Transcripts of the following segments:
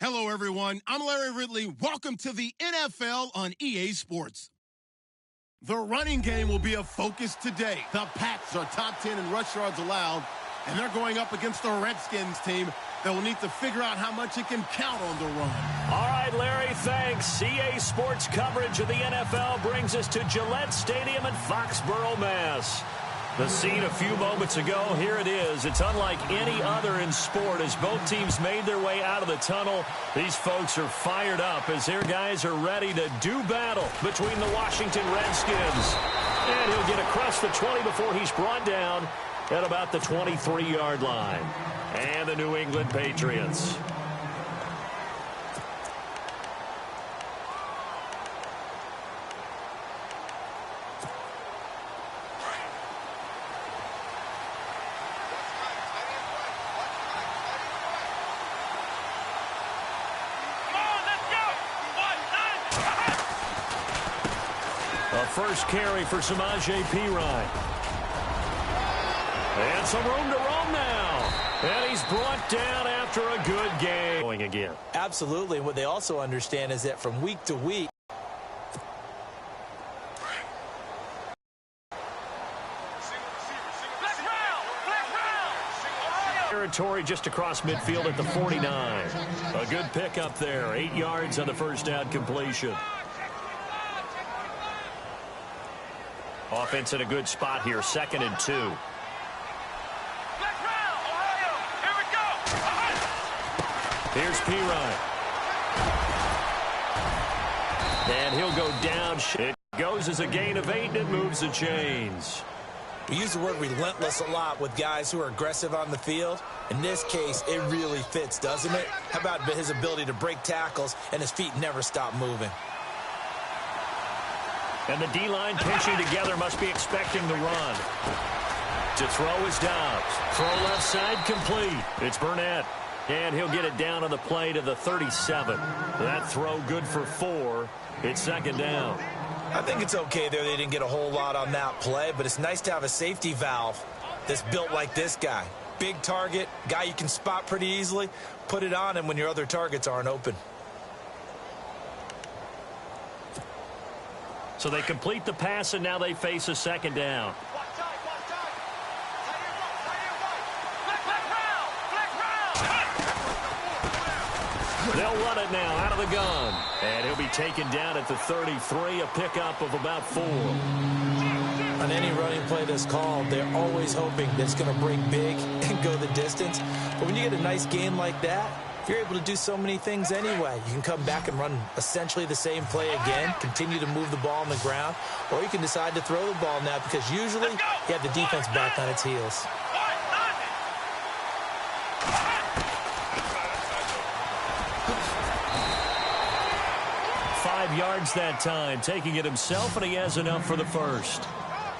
Hello, everyone. I'm Larry Ridley. Welcome to the NFL on EA Sports. The running game will be a focus today. The Pats are top 10 in rush yards allowed, and they're going up against the Redskins team that will need to figure out how much it can count on the run. All right, Larry, thanks. EA Sports coverage of the NFL brings us to Gillette Stadium in Foxborough, Mass. The scene a few moments ago, here it is. It's unlike any other in sport as both teams made their way out of the tunnel. These folks are fired up as their guys are ready to do battle between the Washington Redskins. And he'll get across the 20 before he's brought down at about the 23-yard line. And the New England Patriots. First carry for Samaje Perine. And some room to roam now. And he's brought down after a good game. Going again. Absolutely. And what they also understand is that from week to week, territory just across midfield at the 49. A good pickup there. 8 yards on the first down completion. Offense in a good spot here, 2nd and 2. Here's Perine. And he'll go down. It goes as a gain of 8, and it moves the chains. We use the word relentless a lot with guys who are aggressive on the field. In this case, it really fits, doesn't it? How about his ability to break tackles and his feet never stop moving? And the D-line pinching together must be expecting the run. To throw is Dobbs. Throw left side complete. It's Burnett. And he'll get it down on the play to the 37. That throw good for 4. It's 2nd down. I think it's okay there. They didn't get a whole lot on that play, but it's nice to have a safety valve that's built like this guy. Big target, guy you can spot pretty easily. Put it on him when your other targets aren't open. So they complete the pass, and now they face a 2nd down. They'll run it now out of the gun. And he'll be taken down at the 33, a pickup of about 4. On any running play that's called, they're always hoping that it's going to break big and go the distance. But when you get a nice game like that, you're able to do so many things anyway. You can come back and run essentially the same play again, continue to move the ball on the ground, or you can decide to throw the ball now because usually you have the defense back on its heels. Five yards that time, taking it himself, and he has enough for the first.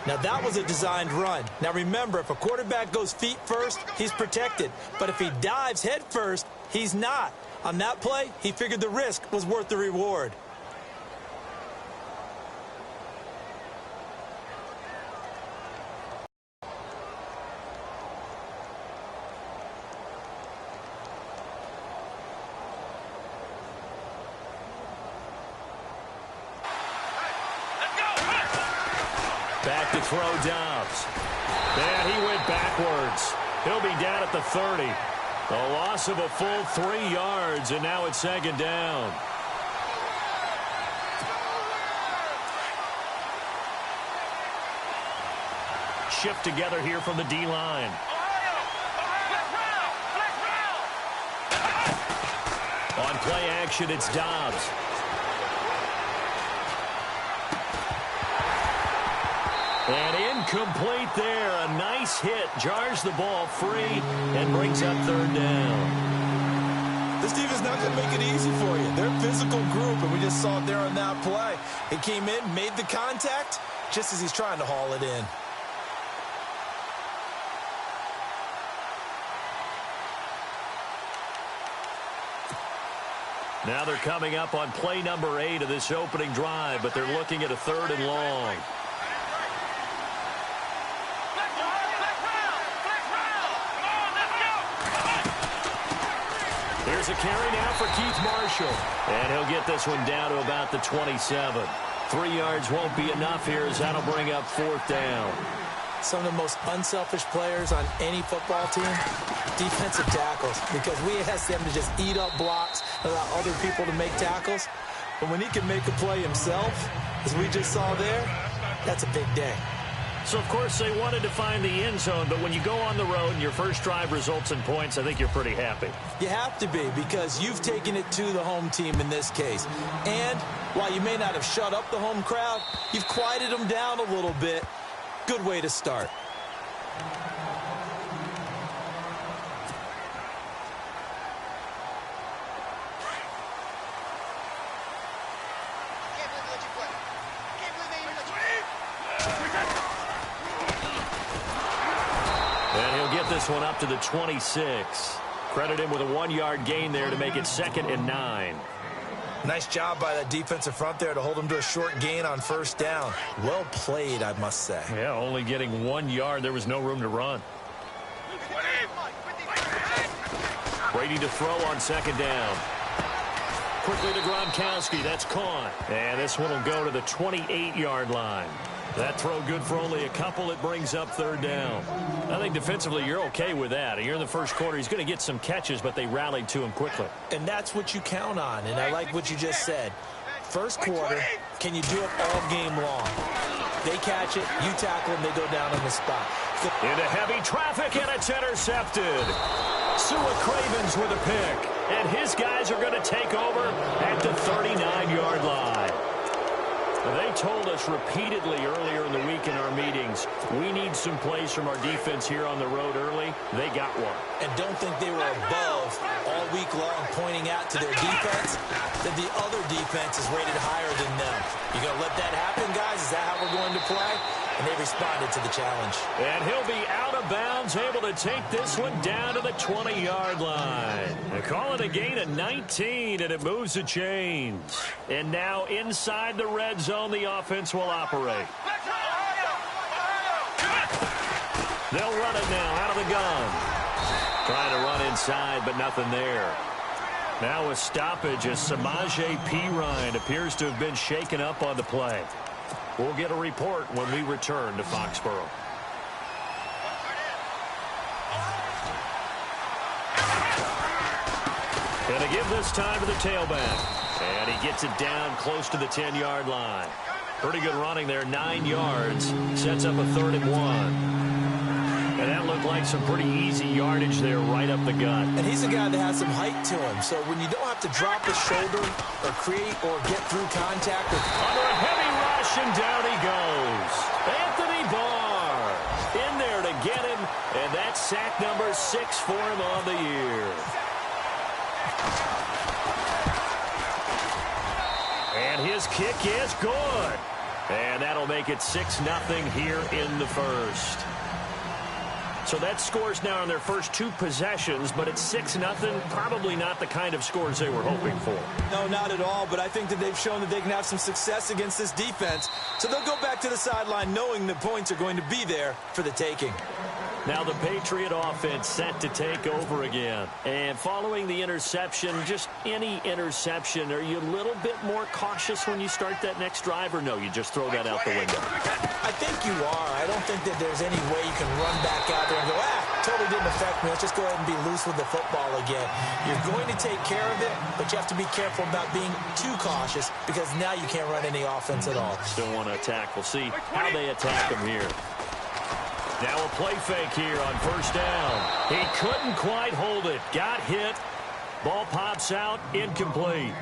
Now, that was a designed run. Now, remember, if a quarterback goes feet first, he's protected. But if he dives head first, he's not. On that play, he figured the risk was worth the reward. Back to throw Dobbs. And he went backwards. He'll be down at the 30. A loss of a full 3 yards, and now it's 2nd down. Shift together here from the D-line. On play action, it's Dobbs. And incomplete there. A nice hit. Jars the ball free and brings up 3rd down. This defense not going to make it easy for you. They're a physical group, and we just saw it there on that play. He came in, made the contact, just as he's trying to haul it in. Now they're coming up on play number 8 of this opening drive, but they're looking at a 3rd and long. Here's a carry now for Keith Marshall. And he'll get this one down to about the 27. 3 yards won't be enough here as that'll bring up 4th down. Some of the most unselfish players on any football team, defensive tackles, because we ask them to just eat up blocks, allow other people to make tackles. But when he can make a play himself, as we just saw there, that's a big day. So, of course, they wanted to find the end zone, but when you go on the road and your first drive results in points, I think you're pretty happy. You have to be, because you've taken it to the home team in this case. And while you may not have shut up the home crowd, you've quieted them down a little bit. Good way to start. And he'll get this one up to the 26. Credit him with a 1-yard gain there to make it 2nd and 9. Nice job by that defensive front there to hold him to a short gain on 1st down. Well played, I must say. Yeah, only getting 1 yard. There was no room to run. Brady to throw on 2nd down. Quickly to Gronkowski. That's caught. And this one will go to the 28-yard line. That throw good for only a couple. It brings up 3rd down. I think defensively you're okay with that. Here in the first quarter, he's going to get some catches, but they rallied to him quickly. And that's what you count on, and I like what you just said. First quarter, can you do it all game long? They catch it, you tackle them, they go down on the spot. Into heavy traffic, and it's intercepted. Sua Cravens with a pick, and his guys are going to take over at the 39-yard line. They told us repeatedly earlier in the week in our meetings, we need some plays from our defense here on the road early. They got one. And don't think they were above all week long pointing out to their defense that the other defense is rated higher than them. You going to let that happen, guys? Is that how we're going to play? And they responded to the challenge. And he'll be out of bounds, able to take this one down to the 20-yard line. They call it a gain of 19, and it moves the chains. And now inside the red zone, the offense will operate. They'll run it now out of the gun. Trying to run inside, but nothing there. Now a stoppage as Samaje Perine appears to have been shaken up on the play. We'll get a report when we return to Foxborough. And to give this time to the tailback. And he gets it down close to the 10-yard line. Pretty good running there, 9 yards. Sets up a 3rd and 1. And that looked like some pretty easy yardage there right up the gut. And he's a guy that has some height to him. So when you don't have to drop his shoulder or create or get through contact. Under a heavy rush, and down he goes. Anthony Barr in there to get him. And that's sack number 6 for him on the year. And his kick is good. And that'll make it 6-0 here in the first. So that scores now on their first 2 possessions, but it's 6-0. Probably not the kind of scores they were hoping for. No, not at all, but I think that they've shown that they can have some success against this defense. So they'll go back to the sideline knowing the points are going to be there for the taking. Now the Patriot offense set to take over again. And following the interception, just any interception, are you a little bit more cautious when you start that next drive, or no, you just throw that out the window? I think you are. I don't think that there's any way you can run back out there and go, totally didn't affect me. Let's just go ahead and be loose with the football again. You're going to take care of it, but you have to be careful about being too cautious because now you can't run any offense at all. Still want to attack. We'll see how they attack them here. Now a play fake here on 1st down. He couldn't quite hold it. Got hit. Ball pops out. Incomplete.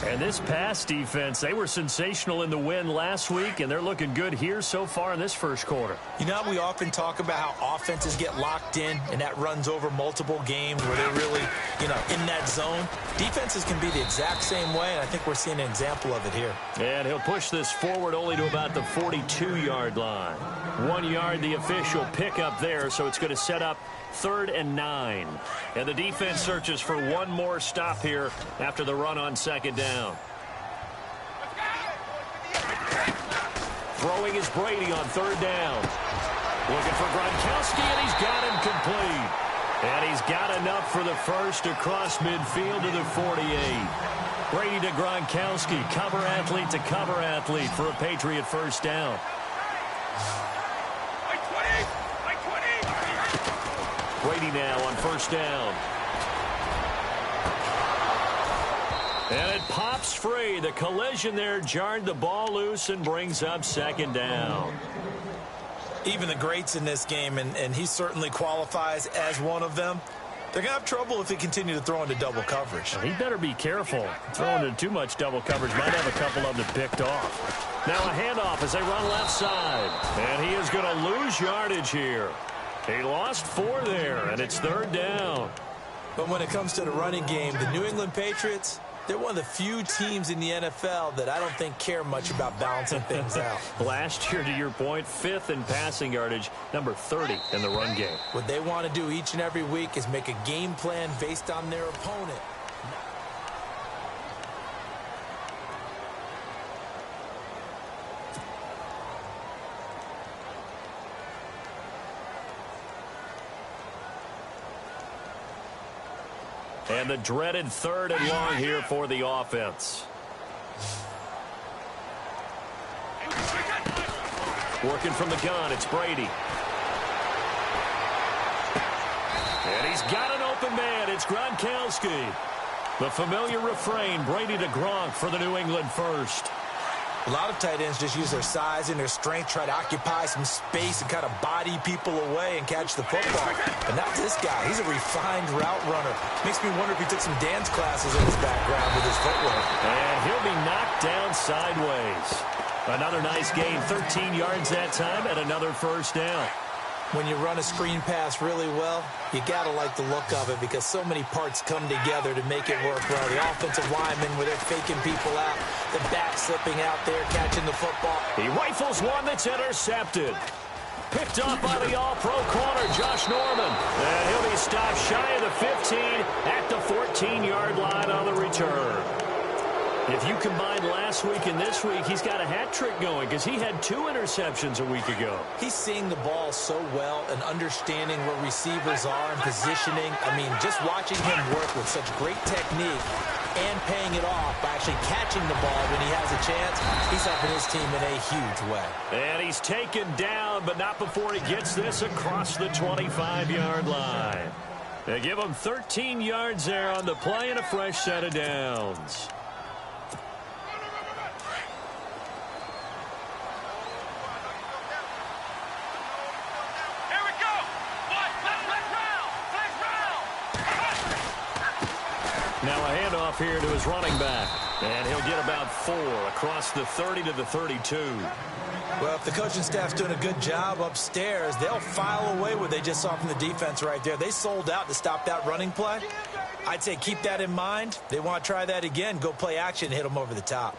And this pass defense, they were sensational in the win last week, and they're looking good here so far in this first quarter. You know, we often talk about how offenses get locked in, and that runs over multiple games where they're really, in that zone. Defenses can be the exact same way, and I think we're seeing an example of it here. And he'll push this forward only to about the 42-yard line. 1 yard, the official pickup there, so it's going to set up 3rd and 9. And the defense searches for one more stop here after the run on 2nd down. Throwing is Brady on 3rd down. Looking for Gronkowski, and he's got him complete. And he's got enough for the first across midfield to the 48. Brady to Gronkowski, cover athlete to cover athlete for a Patriot first down. Brady now on first down. And it pops free. The collision there jarred the ball loose and brings up second down. Even the greats in this game, and he certainly qualifies as one of them, they're going to have trouble if they continue to throw into double coverage. He better be careful. Throwing into too much double coverage might have a couple of them picked off. Now a handoff as they run left side. And he is going to lose yardage here. He lost 4 there, and it's third down. But when it comes to the running game, the New England Patriots, they're one of the few teams in the NFL that I don't think care much about balancing things out. Last year, to your point, 5th in passing yardage, number 30 in the run game. What they want to do each and every week is make a game plan based on their opponent. And the dreaded 3rd and long here for the offense. Working from the gun, it's Brady. And he's got an open man. It's Gronkowski. The familiar refrain, Brady to Gronk for the New England first. A lot of tight ends just use their size and their strength, try to occupy some space and kind of body people away and catch the football. But not this guy. He's a refined route runner. Makes me wonder if he took some dance classes in his background with his footwork. And he'll be knocked down sideways. Another nice gain, 13 yards that time, and another first down. When you run a screen pass really well, you got to like the look of it because so many parts come together to make it work well. The offensive linemen where they're faking people out, the back slipping out there, catching the football. He rifles one that's intercepted. Picked up by the all-pro corner, Josh Norman. And he'll be stopped shy of the 15 at the 14-yard line on the return. If you combine last week and this week, he's got a hat trick going because he had 2 interceptions a week ago. He's seeing the ball so well and understanding where receivers are and positioning. I mean, just watching him work with such great technique and paying it off by actually catching the ball when he has a chance, he's helping his team in a huge way. And he's taken down, but not before he gets this across the 25-yard line. They give him 13 yards there on the play and a fresh set of downs. Now a handoff here to his running back. And he'll get about 4 across the 30 to the 32. Well, if the coaching staff's doing a good job upstairs, they'll file away what they just saw from the defense right there. They sold out to stop that running play. I'd say keep that in mind. They want to try that again. Go play action, hit them over the top.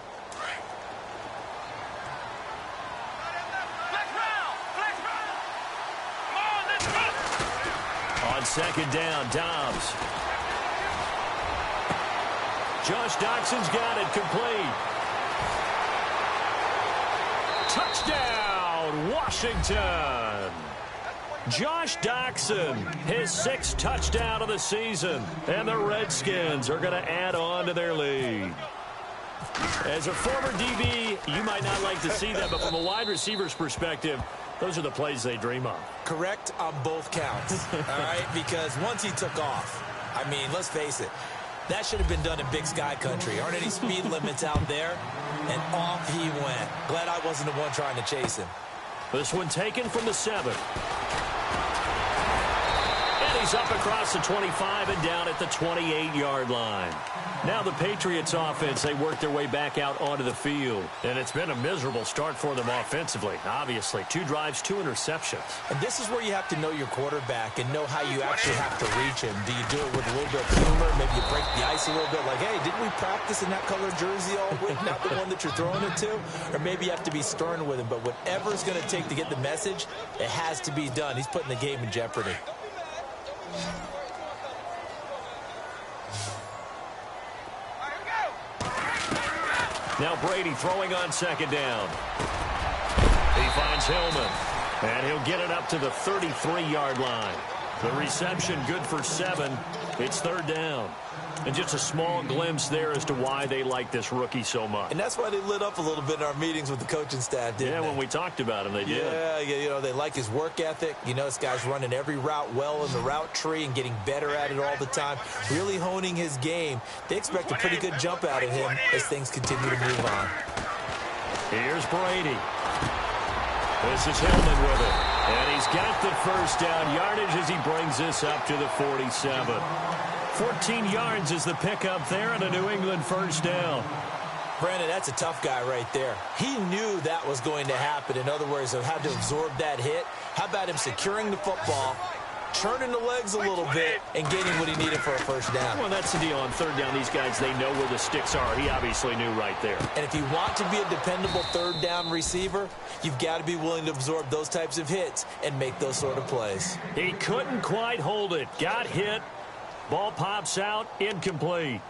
On second down, Dobbs. Josh Doxson's got it complete. Touchdown, Washington. Josh Doxson, his 6th touchdown of the season. And the Redskins are going to add on to their lead. As a former DB, you might not like to see that, but from a wide receiver's perspective, those are the plays they dream of. Correct on both counts, all right? Because once he took off, I mean, let's face it, that should have been done in Big Sky country. Aren't any speed limits out there? And off he went. Glad I wasn't the one trying to chase him. This one taken from the 7. And he's up across the 25 and down at the 28-yard line. Now the Patriots offense, they work their way back out onto the field. And it's been a miserable start for them offensively. Obviously, 2 drives, 2 interceptions. And this is where you have to know your quarterback and know how you actually have to reach him. Do you do it with a little bit of humor? Maybe you break the ice a little bit like, hey, didn't we practice in that color jersey all week? Not the one that you're throwing it to? Or maybe you have to be stern with him. But whatever it's going to take to get the message, it has to be done. He's putting the game in jeopardy. Now Brady throwing on second down. He finds Hillman. And he'll get it up to the 33-yard line. The reception good for 7. It's 3rd down. And just a small glimpse there as to why they like this rookie so much. And that's why they lit up a little bit in our meetings with the coaching staff, didn't they? When we talked about him, they did. Yeah, you know, they like his work ethic. You know, this guy's running every route well in the route tree and getting better at it all the time, really honing his game. They expect a pretty good jump out of him as things continue to move on. Here's Brady. This is Hillman with it. And he's got the first down yardage as he brings this up to the 47. 14 yards is the pickup there and a New England first down. Brandon, that's a tough guy right there. He knew that was going to happen. In other words, he had to absorb that hit. How about him securing the football, churning the legs a little bit, and getting what he needed for a first down? Well, that's the deal. On 3rd down, these guys, they know where the sticks are. He obviously knew right there. And if you want to be a dependable 3rd down receiver, you've got to be willing to absorb those types of hits and make those sort of plays. He couldn't quite hold it. Got hit. Ball pops out, incomplete.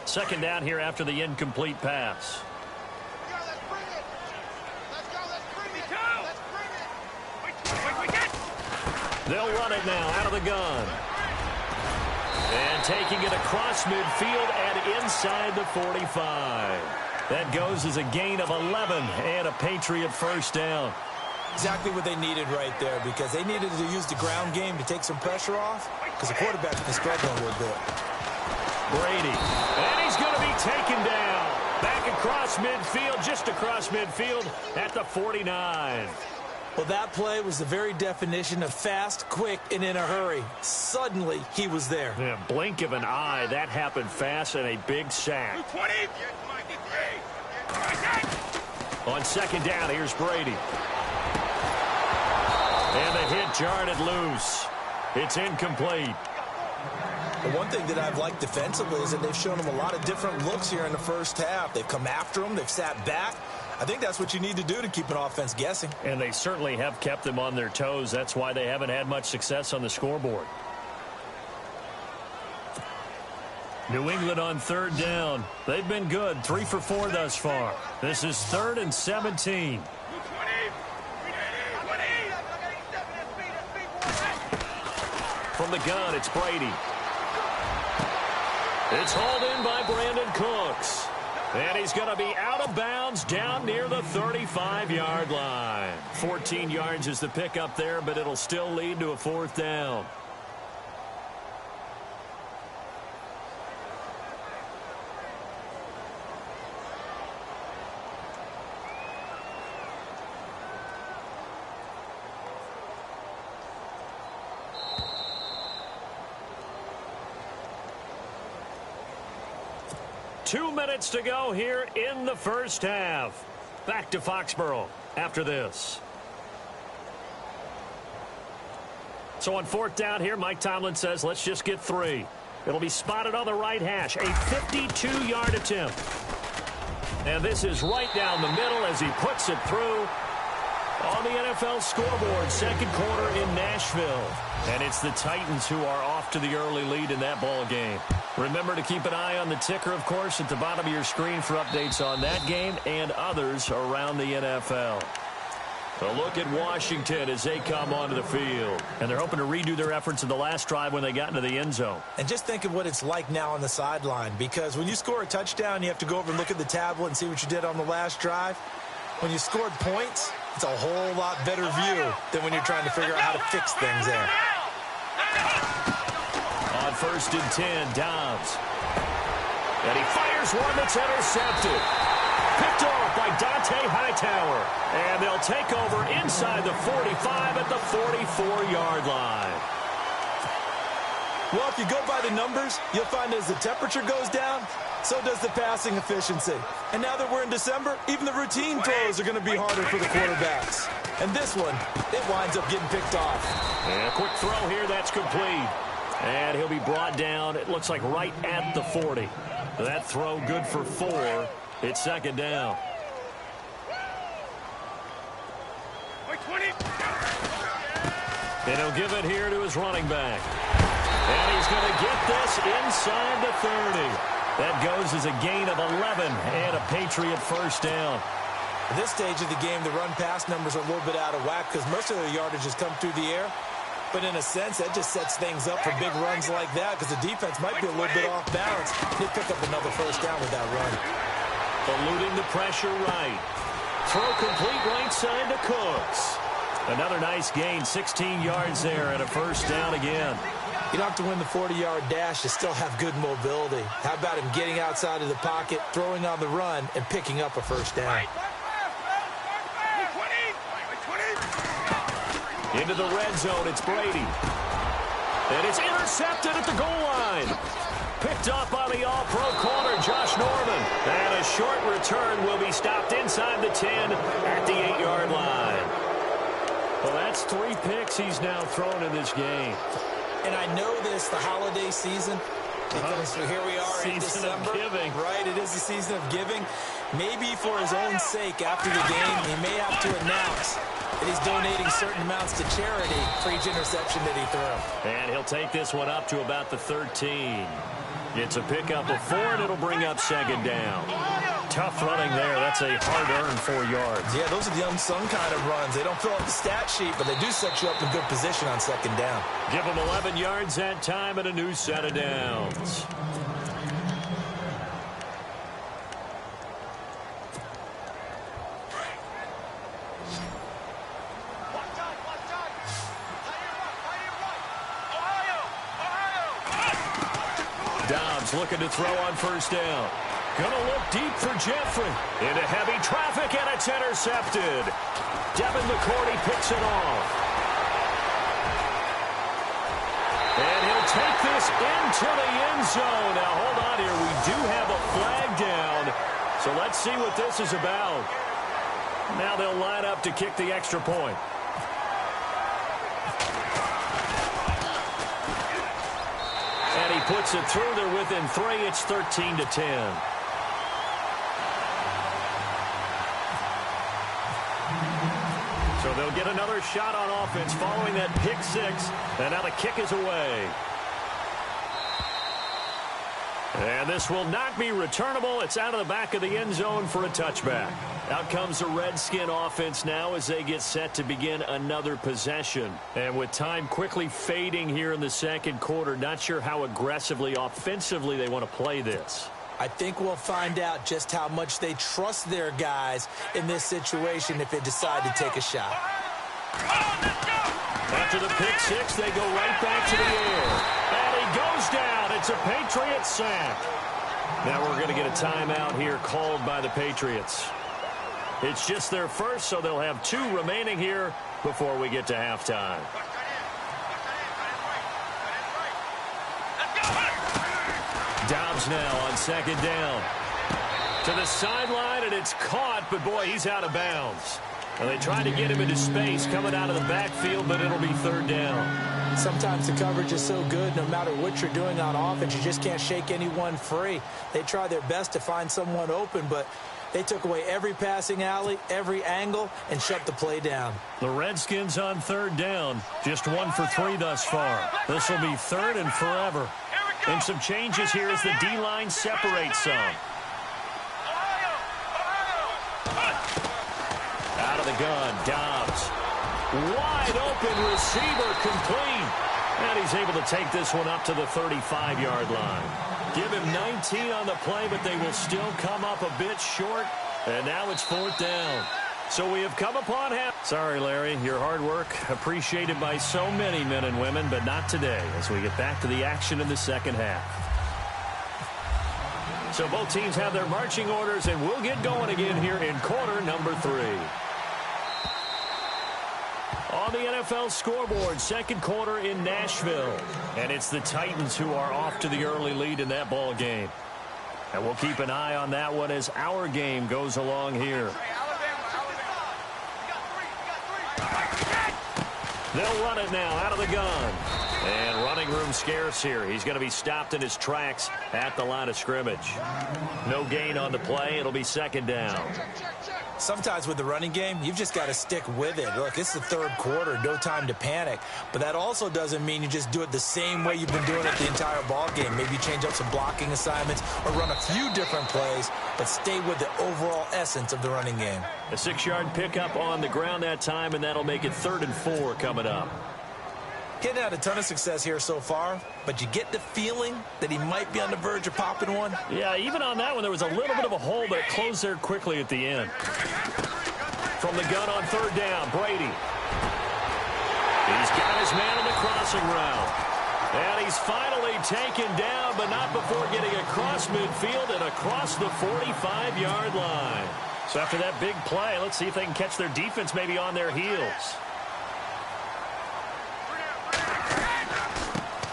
2nd down here after the incomplete pass. They'll run it now out of the gun. And taking it across midfield and inside the 45. That goes as a gain of 11 and a Patriot first down. Exactly what they needed right there, because they needed to use the ground game to take some pressure off, because the quarterback's been struggling a little bit. Brady, and he's going to be taken down. Back across midfield, just across midfield at the 49. Well, that play was the very definition of fast, quick, and in a hurry. Suddenly, he was there. Yeah, blink of an eye, that happened fast and a big sack. On 2nd down, here's Brady. And the hit jarred it loose. It's incomplete. The one thing that I've liked defensively is that they've shown him a lot of different looks here in the first half. They've come after him. They've sat back. I think that's what you need to do to keep an offense guessing. And they certainly have kept them on their toes. That's why they haven't had much success on the scoreboard. New England on 3rd down. They've been good. 3 for 4 thus far. This is 3rd and 17. From the gun, it's Brady. It's hauled in by Brandon Cooks. And he's going to be out of bounds down near the 35-yard line. 14 yards is the pickup there, but it'll still lead to a 4th down. Two minutes to go here in the first half. Back to Foxborough after this. So on 4th down here, Mike Tomlin says, let's just get 3. It'll be spotted on the right hash. A 52-yard attempt. And this is right down the middle as he puts it through on the NFL scoreboard. 2nd quarter in Nashville. And it's the Titans who are off to the early lead in that ball game. Remember to keep an eye on the ticker, of course, at the bottom of your screen for updates on that game and others around the NFL. A look at Washington as they come onto the field. And they're hoping to redo their efforts in the last drive when they got into the end zone. And just think of what it's like now on the sideline, because when you score a touchdown, you have to go over and look at the tablet and see what you did on the last drive. When you scored points, it's a whole lot better view than when you're trying to figure out how to fix things there. On 1st and 10, Dobbs. And he fires one that's intercepted. Picked off by Dante Hightower. And they'll take over inside the 45 at the 44-yard line. Well, if you go by the numbers, you'll find as the temperature goes down, so does the passing efficiency. And now that we're in December, even the routine throws are going to be harder for the quarterbacks. And this one, it winds up getting picked off. And a quick throw here, that's complete. And he'll be brought down, it looks like right at the 40. That throw good for 4. It's 2nd down. And he'll give it here to his running back. And he's going to get this inside the 30. That goes as a gain of 11 and a Patriot first down. At this stage of the game, the run-pass numbers are a little bit out of whack because most of their yardage has come through the air. But in a sense, that just sets things up for big runs like that because the defense might be a little bit off balance. They pick up another first down with that run. Eluding the pressure right. Throw complete right side to Cooks. Another nice gain, 16 yards there and a first down again. You don't have to win the 40-yard dash. You still have good mobility. How about him getting outside of the pocket, throwing on the run, and picking up a first down? Into the red zone, it's Brady. And it's intercepted at the goal line. Picked up by the all-pro corner, Josh Norman. And a short return will be stopped inside the 10 at the 8-yard line. Well, that's 3 picks he's now thrown in this game. And I know this, the holiday season, because here we are in December. Season of giving. Right, it is the season of giving. Maybe for his own sake, after the game, he may have to announce that he's donating certain amounts to charity for each interception that he threw. And he'll take this one up to about the 13. It's a pickup of 4, and it'll bring up second down. Tough running there. That's a hard-earned 4 yards. Yeah, those are the unsung kind of runs. They don't fill up the stat sheet, but they do set you up in good position on second down. Give them 11 yards that time and a new set of downs. Dobbs looking to throw on first down. Gonna look deep for Jeffrey. Into heavy traffic, and it's intercepted. Devin McCourty picks it off. And he'll take this into the end zone. Now, hold on here. We do have a flag down. So let's see what this is about. Now they'll line up to kick the extra point. And he puts it through. They're within 3. It's 13-10. So they'll get another shot on offense following that pick 6. And now the kick is away. And this will not be returnable. It's out of the back of the end zone for a touchback. Out comes the Redskin offense now as they get set to begin another possession. And with time quickly fading here in the second quarter, not sure how aggressively, offensively they want to play this. I think we'll find out just how much they trust their guys in this situation if they decide to take a shot. After the pick 6, they go right back to the air. And he goes down. It's a Patriots sack. Now we're going to get a timeout here called by the Patriots. It's just their first, so they'll have 2 remaining here before we get to halftime. Dobbs now on second down. To the sideline, and it's caught, but boy, he's out of bounds. And they try to get him into space coming out of the backfield, but it'll be third down. Sometimes the coverage is so good, no matter what you're doing on offense, you just can't shake anyone free. They try their best to find someone open, but they took away every passing alley, every angle, and shut the play down. The Redskins on third down, just 1 for 3 thus far. This will be third and forever. And some changes here as the D-line separates some. Out of the gun, Dobbs. Wide open receiver, complete. And he's able to take this one up to the 35-yard line. Give him 19 on the play, but they will still come up a bit short. And now it's 4th down. So we have come upon half. Sorry, Larry, your hard work appreciated by so many men and women, but not today as we get back to the action in the second half. So both teams have their marching orders, and we'll get going again here in quarter number 3. On the NFL scoreboard, second quarter in Nashville. And it's the Titans who are off to the early lead in that ball game. And we'll keep an eye on that one as our game goes along here. They'll run it now out of the gun. And running room scarce here. He's going to be stopped in his tracks at the line of scrimmage. No gain on the play. It'll be second down. Sometimes with the running game, you've just got to stick with it. Look, it's the third quarter, no time to panic. But that also doesn't mean you just do it the same way you've been doing it the entire ball game. Maybe change up some blocking assignments or run a few different plays, but stay with the overall essence of the running game. A 6-yard pickup on the ground that time, and that'll make it 3rd and 4 coming up. Getting had a ton of success here so far, but you get the feeling that he might be on the verge of popping one. Yeah, even on that one, there was a little bit of a hole, but it closed there quickly at the end. From the gun on 3rd down, Brady. He's got his man on the crossing route. And he's finally taken down, but not before getting across midfield and across the 45-yard line. So after that big play, let's see if they can catch their defense maybe on their heels.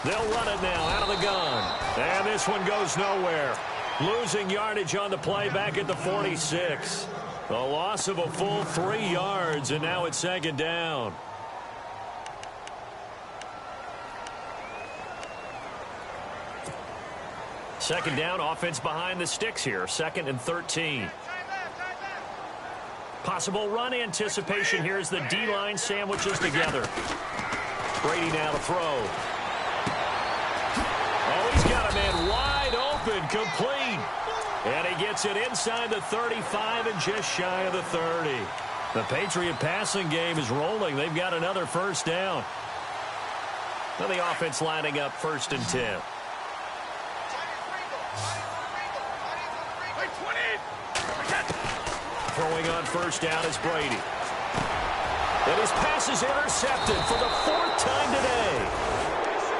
They'll run it now out of the gun. And this one goes nowhere. Losing yardage on the play back at the 46. A loss of a full 3 yards, and now it's 2nd down. Second down, offense behind the sticks here. 2nd and 13. Possible run anticipation here as the D-line sandwiches together. Brady now to throw. Oh, he's got a man wide open, complete. And he gets it inside the 35 and just shy of the 30. The Patriot passing game is rolling. They've got another 1st down. Now the offense lining up 1st and 10. Throwing on 1st down is Brady. And his pass is intercepted for the 4th time today.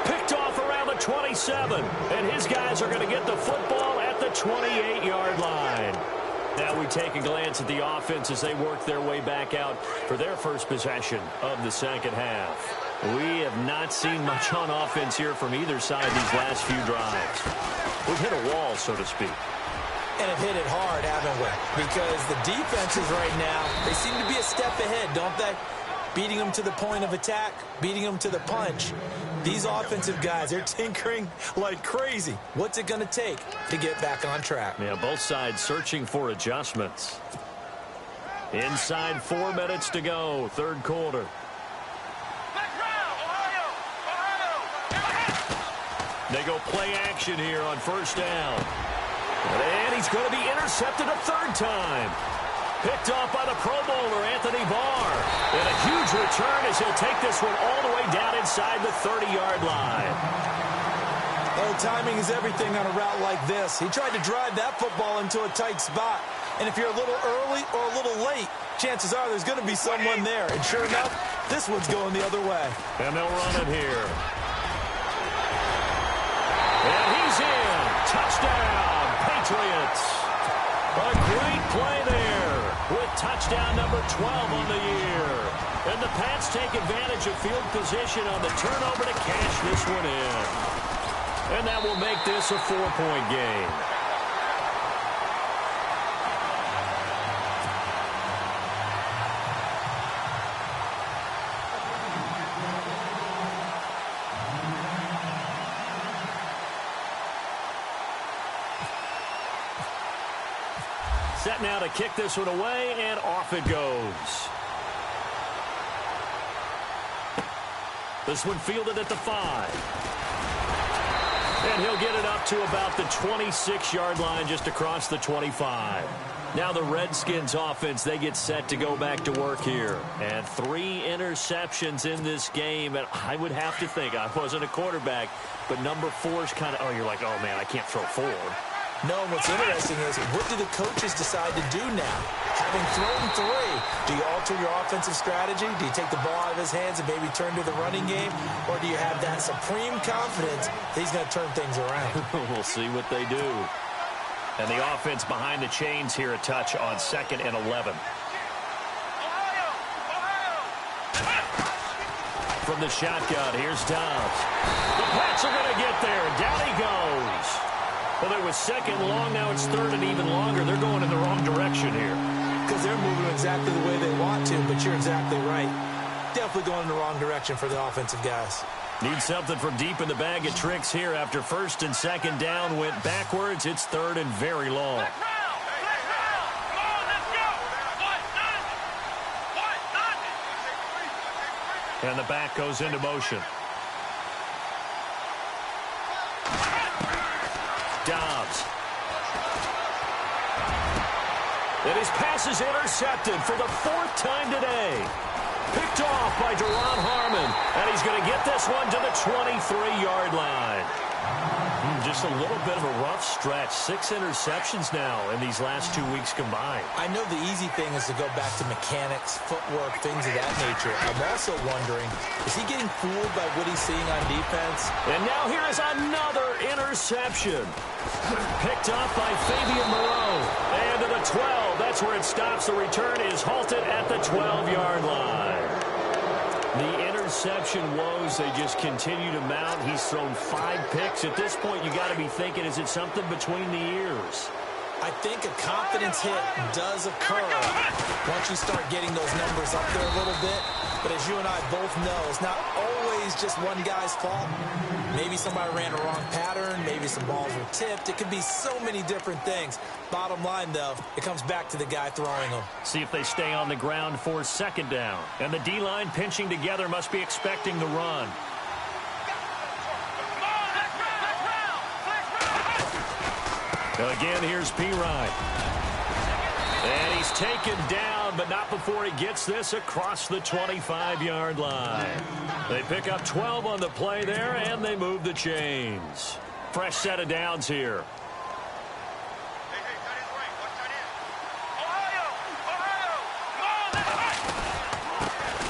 Picked off around the 27. And his guys are going to get the football at the 28-yard line. Now we take a glance at the offense as they work their way back out for their first possession of the 2nd half. We have not seen much on offense here from either side these last few drives. We've hit a wall, so to speak. And have hit it hard, haven't we? Because the defenses right now, they seem to be a step ahead, don't they? Beating them to the point of attack, beating them to the punch. These offensive guys, they're tinkering like crazy. What's it going to take to get back on track? Yeah, both sides searching for adjustments. Inside 4 minutes to go, 3rd quarter. They go play action here on 1st down. And he's going to be intercepted a 3rd time. Picked off by the Pro Bowler, Anthony Barr. And a huge return as he'll take this one all the way down inside the 30-yard line. Oh, timing is everything on a route like this. He tried to drive that football into a tight spot. And if you're a little early or a little late, chances are there's going to be someone there. And sure enough, this one's going the other way. And they'll run it here. And he's in. Touchdown, Patriots. A great play there with touchdown number 12 on the year. And the Pats take advantage of field position on the turnover to cash this one in. And that will make this a 4-point game. Set now to kick this one away, and off it goes. This one fielded at the 5. And he'll get it up to about the 26-yard line just across the 25. Now the Redskins offense, they get set to go back to work here. And 3 interceptions in this game. And I would have to think, I wasn't a quarterback, but number 4 is kind of, oh, you're like, oh, man, I can't throw 4. No, and what's interesting is, what do the coaches decide to do now? Having thrown 3, do you alter your offensive strategy? Do you take the ball out of his hands and maybe turn to the running game? Or do you have that supreme confidence that he's going to turn things around? We'll see what they do. And the offense behind the chains here, a touch on 2nd and 11. From the shotgun, here's Dobbs. The Pats are going to get there. Down he goes. Well, it was 2nd long, now it's 3rd and even longer. They're going in the wrong direction here. Because they're moving exactly the way they want to, but you're exactly right. Definitely going in the wrong direction for the offensive guys. Need something from deep in the bag of tricks here after 1st and 2nd down went backwards. It's 3rd and very long. And the back goes into motion. Dobbs. And his pass is intercepted for the 4th time today. Picked off by Deron Harmon. And he's going to get this one to the 23-yard line. Just a little bit of a rough stretch. 6 interceptions now in these last 2 weeks combined. I know the easy thing is to go back to mechanics, footwork, things of that nature. I'm also wondering, is he getting fooled by what he's seeing on defense? And now here is another interception. Picked off by Fabian Moreau. And to the 12. That's where it stops. The return is halted at the 12-yard line. The interception woes, they just continue to mount. He's thrown 5 picks. At this point, you got to be thinking, is it something between the ears? I think a confidence hit does occur once you start getting those numbers up there a little bit. But as you and I both know, it's not always just one guy's fault. Maybe somebody ran a wrong pattern. Maybe some balls were tipped. It could be so many different things. Bottom line, though, it comes back to the guy throwing them. See if they stay on the ground for 2nd down. And the D-line pinching together must be expecting the run. Again, here's P-Ryan. And he's taken down, but not before he gets this across the 25-yard line. They pick up 12 on the play there, and they move the chains. Fresh set of downs here.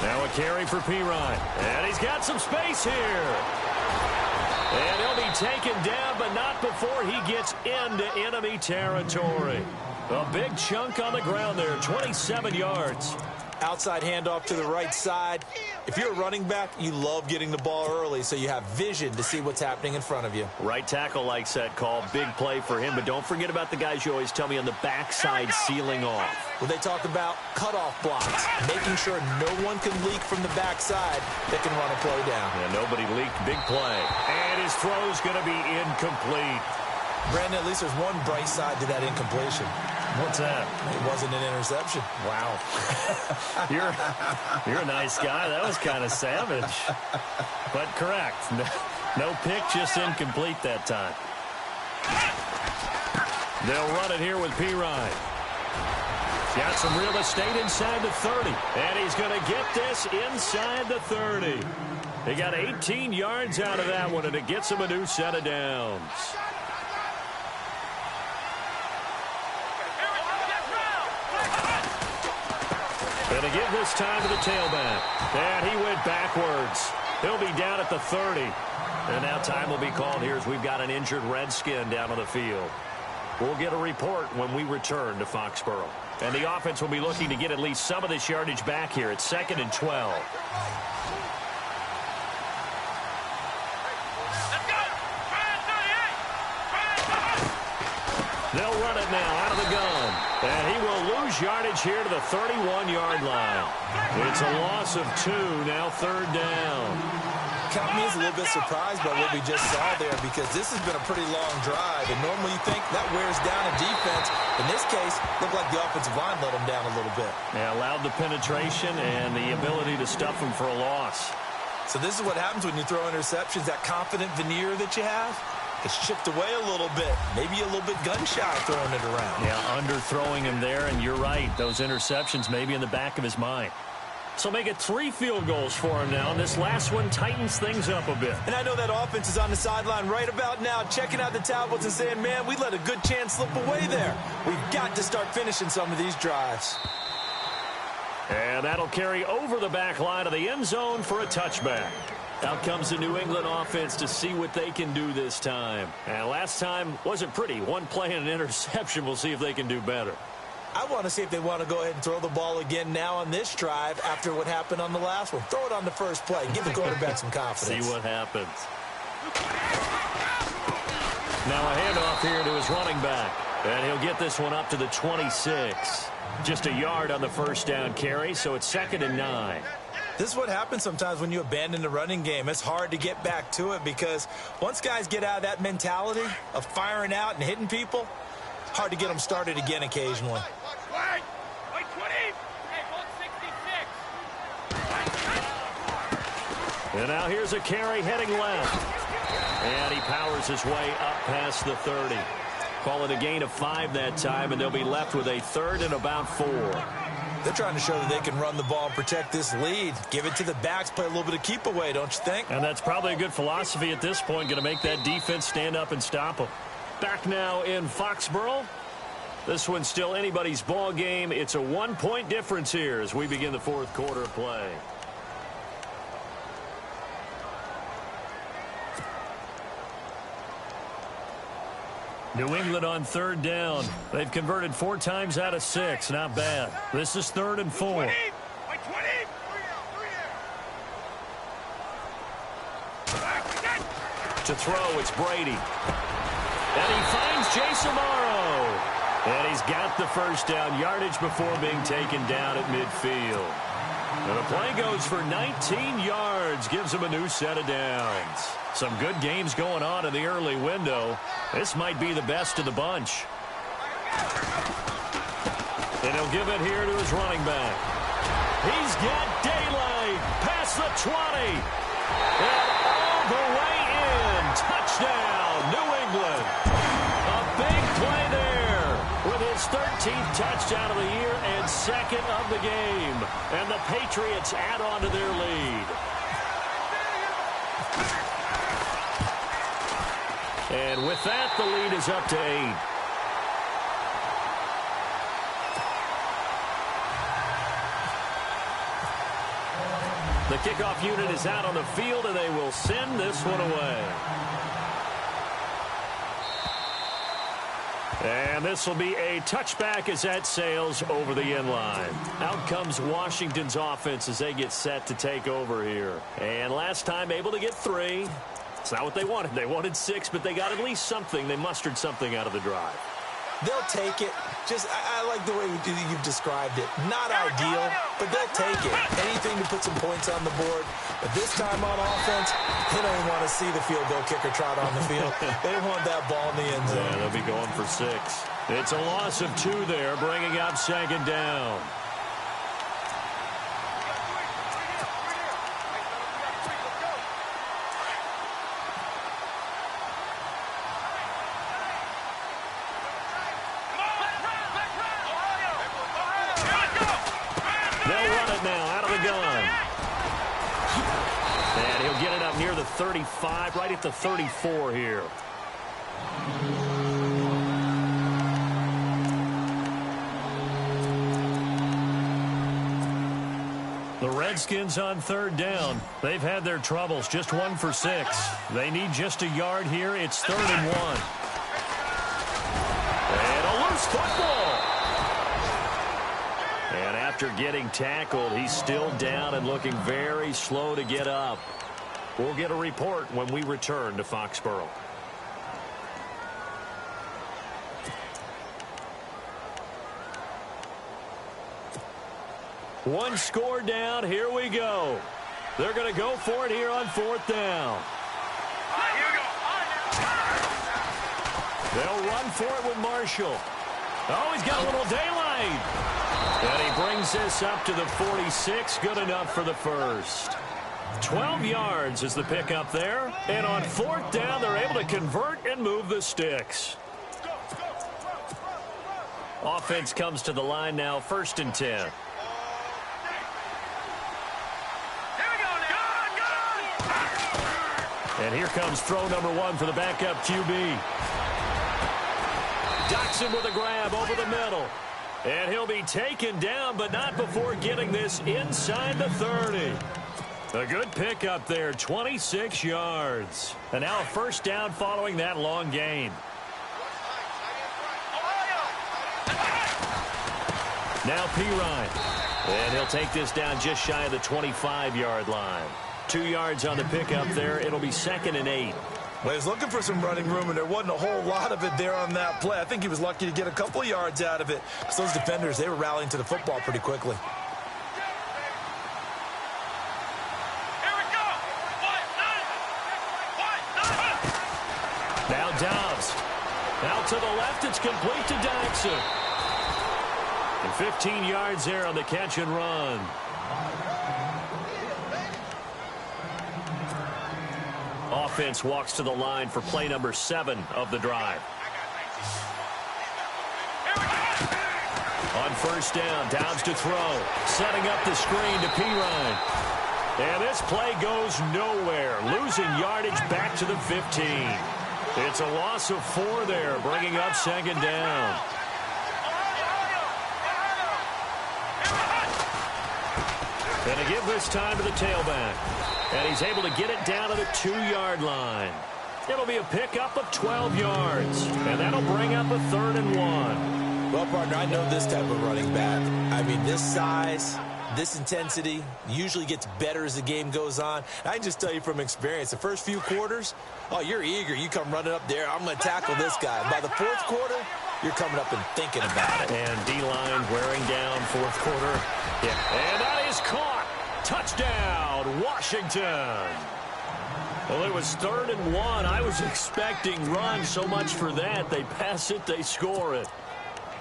Now a carry for P-Ryan. And he's got some space here. And he'll be taken down, but not before he gets into enemy territory. A big chunk on the ground there, 27 yards. Outside handoff to the right side. If you're a running back, you love getting the ball early so you have vision to see what's happening in front of you. Right tackle likes that call. Big play for him, but don't forget about the guys you always tell me on the backside sealing off. Well, they talk about cutoff blocks, making sure no one can leak from the backside that can run a play down. Yeah, nobody leaked. Big play. And his throw's going to be incomplete. Brandon, at least there's one bright side to that incompletion. What's that? It wasn't an interception. Wow. You're a nice guy. That was kind of savage. But correct. No pick, just incomplete that time. They'll run it here with P-Ryan. Got some real estate inside the 30. And he's going to get this inside the 30. He got 18 yards out of that one, and it gets him a new set of downs. And to give this time to the tailback. And he went backwards. He'll be down at the 30. And now time will be called here as we've got an injured Redskin down on the field. We'll get a report when we return to Foxborough. And the offense will be looking to get at least some of this yardage back here. It's 2nd and 12. They'll run it now out of the gun. And he will lose yardage here to the 31-yard line. It's a loss of 2, now 3rd down. Count me as a little bit surprised by what we just saw there because this has been a pretty long drive. And normally you think that wears down a defense. In this case, looked like the offensive line let them down a little bit. Yeah, allowed the penetration and the ability to stuff them for a loss. So this is what happens when you throw interceptions, that confident veneer that you have. It's chipped away a little bit. Maybe a little bit gun-shy throwing it around. Yeah, underthrowing him there, and you're right. Those interceptions may be in the back of his mind. So make it 3 field goals for him now, and this last one tightens things up a bit. And I know that offense is on the sideline right about now, checking out the tablets and saying, man, we let a good chance slip away there. We've got to start finishing some of these drives. And that'll carry over the back line of the end zone for a touchback. Out comes the New England offense to see what they can do this time. And last time wasn't pretty. One play and an interception. We'll see if they can do better. I want to see if they want to go ahead and throw the ball again now on this drive after what happened on the last one. Throw it on the first play. Give the quarterback some confidence. See what happens. Now a handoff here to his running back. And he'll get this one up to the 26. Just a yard on the first down carry, so it's 2nd and 9. This is what happens sometimes when you abandon the running game. It's hard to get back to it because once guys get out of that mentality of firing out and hitting people, it's hard to get them started again occasionally. And now here's a carry heading left. And he powers his way up past the 30. Call it a gain of 5 that time, and they'll be left with a 3rd and about 4. They're trying to show that they can run the ball and protect this lead. Give it to the backs, play a little bit of keep away, don't you think? And that's probably a good philosophy at this point, going to make that defense stand up and stop them. Back now in Foxborough. This one's still anybody's ball game. It's a 1-point difference here as we begin the 4th quarter of play. New England on 3rd down. They've converted 4 times out of 6. Not bad. This is 3rd and 4. To throw, it's Brady. And he finds Jason Morrow. And he's got the first down yardage before being taken down at midfield. And the play goes for 19 yards. Gives him a new set of downs. Some good games going on in the early window. This might be the best of the bunch. And he'll give it here to his running back. He's got daylight past the 20. And all the way in. Touchdown, New England. A big play there with his 13th touchdown of the year and 2nd of the game. And the Patriots add on to their lead. And with that, the lead is up to 8. The kickoff unit is out on the field, and they will send this one away. And this will be a touchback as that sails over the end line. Out comes Washington's offense as they get set to take over here. And last time able to get 3. It's not what they wanted. They wanted 6, but they got at least something. They mustered something out of the drive. They'll take it. I like the way you've described it. Not ideal, but they'll take it. Anything to put some points on the board. But this time on offense, they don't even want to see the field goal kicker trot on the field. They want that ball in the end zone. Yeah, they'll be going for 6. It's a loss of 2 there, bringing up 2nd down. And he'll get it up near the 35, right at the 34 here. The Redskins on 3rd down. They've had their troubles, just 1 for 6. They need just a yard here. It's 3rd and 1. And a loose football. And after getting tackled, he's still down and looking very slow to get up. We'll get a report when we return to Foxborough. One score down. Here we go. They're going to go for it here on 4th down. They'll run for it with Marshall. Oh, he's got a little daylight. And he brings this up to the 46. Good enough for the first. 12 yards is the pickup there. And on 4th down, they're able to convert and move the sticks. Offense comes to the line now, 1st and 10. And here comes throw number 1 for the backup QB. Doxson with a grab over the middle. And he'll be taken down, but not before getting this inside the 30. A good pickup there, 26 yards. And now a 1st down following that long gain. Now Pirine. And he'll take this down just shy of the 25-yard line. 2 yards on the pickup there. It'll be 2nd and 8. Well, he was looking for some running room, and there wasn't a whole lot of it there on that play. I think he was lucky to get a couple of yards out of it. Because those defenders, they were rallying to the football pretty quickly. Now Dobbs. Out to the left, it's complete to Doxson. And 15 yards there on the catch and run. Offense walks to the line for play number 7 of the drive. On first down, Downs to throw. Setting up the screen to Pirine. And this play goes nowhere. Losing yardage back to the 15. It's a loss of 4 there, bringing up second down. And to give this time to the tailback. And he's able to get it down to the 2-yard line. It'll be a pickup of 12 yards. And that'll bring up a 3rd and 1. Well, partner, I know this type of running back. I mean, this size, this intensity usually gets better as the game goes on. I can just tell you from experience, the first few quarters, oh, you're eager. You come running up there, I'm going to tackle this guy. By the 4th quarter, you're coming up and thinking about it. And D-line wearing down 4th quarter. Yeah. And that is caught. Touchdown, Washington. Well, it was 3rd and 1. I was expecting run, so much for that. They pass it, they score it.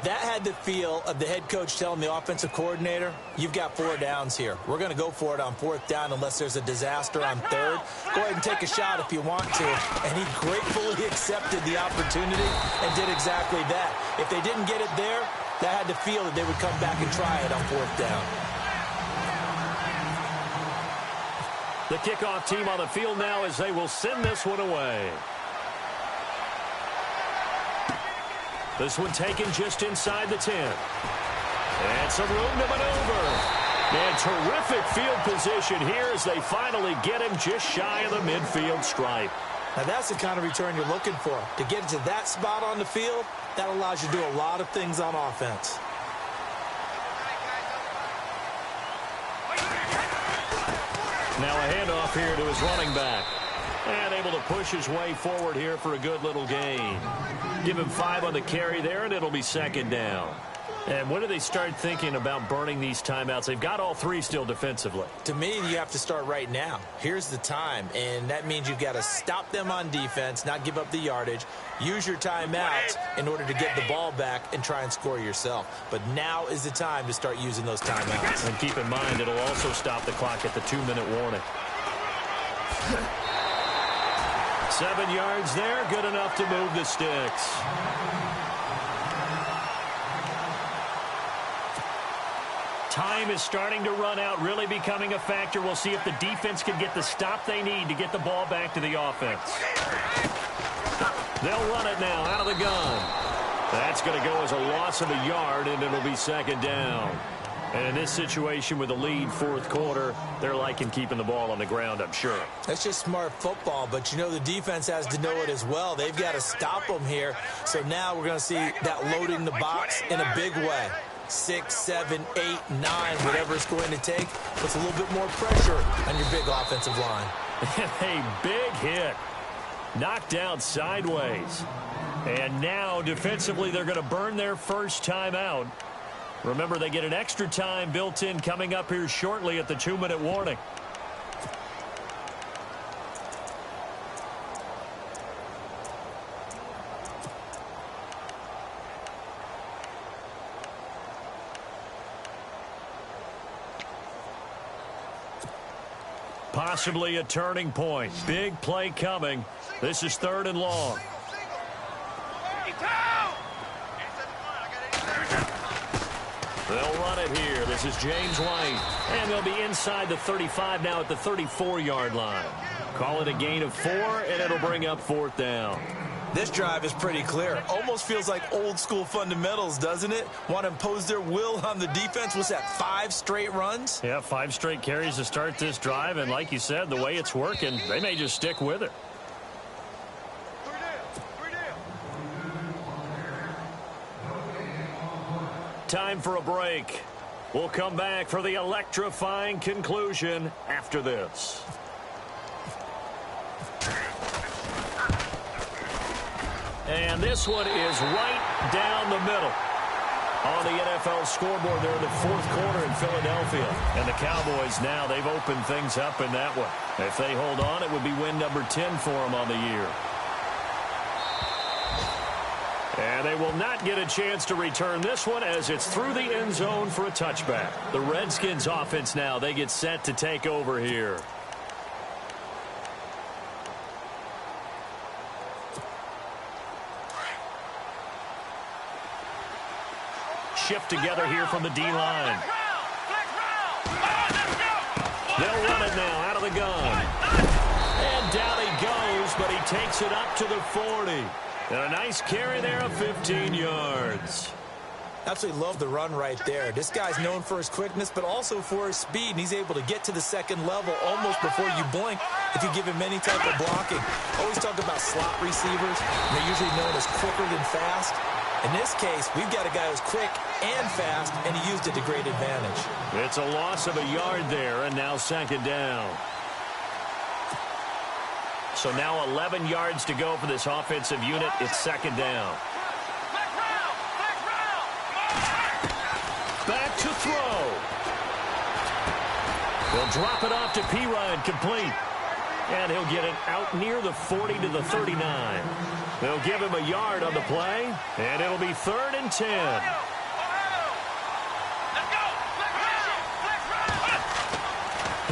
That had the feel of the head coach telling the offensive coordinator, you've got 4 downs here. We're going to go for it on 4th down unless there's a disaster on 3rd. Go ahead and take a shot if you want to. And he gratefully accepted the opportunity and did exactly that. If they didn't get it there, that had the feel that they would come back and try it on 4th down. The kickoff team on the field now as they will send this one away. This one taken just inside the 10. And some room to maneuver. And terrific field position here as they finally get him just shy of the midfield stripe. Now that's the kind of return you're looking for. To get into that spot on the field, that allows you to do a lot of things on offense. Now a handoff here to his running back. And able to push his way forward here for a good little gain. Give him 5 on the carry there, and it'll be second down. And when do they start thinking about burning these timeouts? They've got all 3 still defensively. To me, you have to start right now. Here's the time, and that means you've got to stop them on defense, not give up the yardage. Use your timeouts in order to get the ball back and try and score yourself. But now is the time to start using those timeouts. And keep in mind, it'll also stop the clock at the 2-minute warning. 7 yards there, good enough to move the sticks. Time is starting to run out, really becoming a factor. We'll see if the defense can get the stop they need to get the ball back to the offense. They'll run it now out of the gun. That's going to go as a loss of a yard, and it'll be second down. And in this situation with the lead 4th quarter, they're liking keeping the ball on the ground, I'm sure. That's just smart football, but you know the defense has to know it as well. They've got to stop them here. So now we're going to see that loading the box in a big way. 6, 7, 8, 9, whatever it's going to take, puts a little bit more pressure on your big offensive line. A big hit. Knocked down sideways. And now defensively they're going to burn their first timeout. Remember, they get an extra time built in coming up here shortly at the 2-minute warning. Possibly a turning point. Big play coming. This is 3rd and long. They'll run it here. This is James White. And they'll be inside the 35 now at the 34-yard line. Call it a gain of 4, and it'll bring up 4th down. This drive is pretty clear. Almost feels like old school fundamentals, doesn't it? Want to impose their will on the defense. What's that, 5 straight runs? Yeah, 5 straight carries to start this drive. And like you said, the way it's working, they may just stick with it. Time for a break. We'll come back for the electrifying conclusion after this. And this one is right down the middle. On the NFL scoreboard there in the 4th quarter in Philadelphia. And the Cowboys now, they've opened things up in that one. If they hold on, it would be win number 10 for them on the year. And they will not get a chance to return this one as it's through the end zone for a touchback. The Redskins offense now, they get set to take over here. shift together here from the D-line. They'll run it now out of the gun. And down he goes, but he takes it up to the 40. And a nice carry there of 15 yards. Absolutely love the run right there. This guy's known for his quickness, but also for his speed, and he's able to get to the second level almost before you blink if you give him any type of blocking. Always talk about slot receivers. They're usually known as quicker than fast. In this case, we've got a guy who's quick and fast, and he used it to great advantage. It's a loss of a yard there, and now second down. So now 11 yards to go for this offensive unit. It's second down. Back to throw. He'll drop it off to P-Ryan, complete. And he'll get it out near the 40 to the 39. They'll give him a yard on the play, and it'll be 3rd and 10.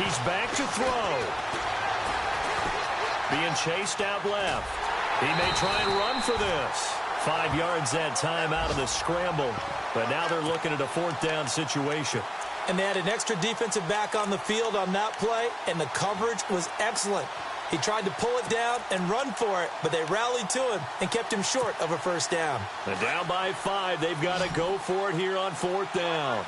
He's back to throw. Being chased out left. He may try and run for this. 5 yards that time out of the scramble. But now they're looking at a 4th down situation. And they had an extra defensive back on the field on that play, and the coverage was excellent. He tried to pull it down and run for it, but they rallied to him and kept him short of a 1st down. And down by 5, they've got to go for it here on 4th down.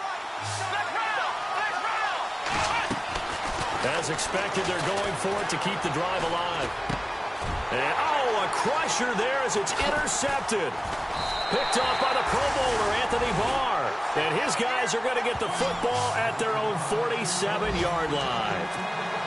As expected, they're going for it to keep the drive alive. And, a crusher there as it's intercepted. Picked off by the Pro Bowler, Anthony Barr. And his guys are going to get the football at their own 47-yard line.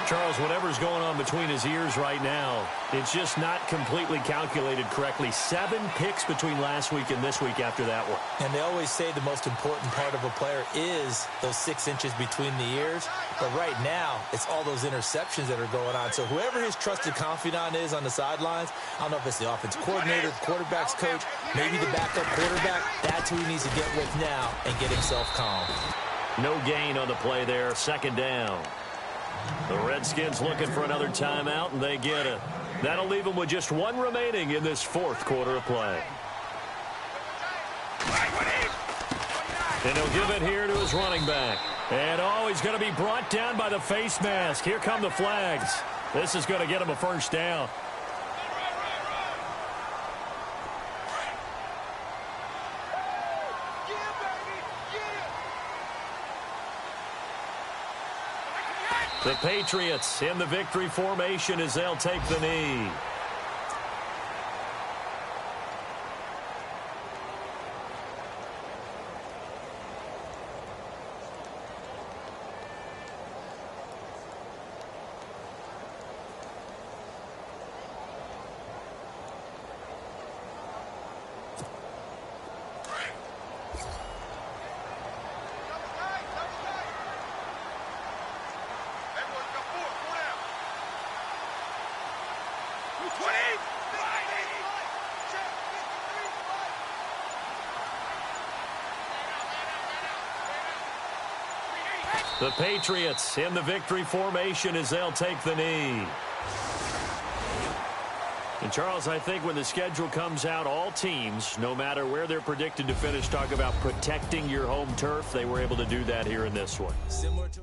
Charles, whatever's going on between his ears right now, it's just not completely calculated correctly. 7 picks between last week and this week after that one. And they always say the most important part of a player is those 6 inches between the ears. But right now, it's all those interceptions that are going on. So whoever his trusted confidant is on the sidelines, I don't know if it's the offense coordinator, the quarterback's coach, maybe the backup quarterback, that's who he needs to get with now and get himself calm. No gain on the play there, second down. The Redskins looking for another timeout, and they get it. That'll leave them with just 1 remaining in this 4th quarter of play. And he'll give it here to his running back. And, he's going to be brought down by the face mask. Here come the flags. This is going to get him a 1st down. The Patriots in the victory formation as they'll take the knee. The Patriots in the victory formation as they'll take the knee. And, Charles, I think when the schedule comes out, all teams, no matter where they're predicted to finish, talk about protecting your home turf. They were able to do that here in this one. Similar to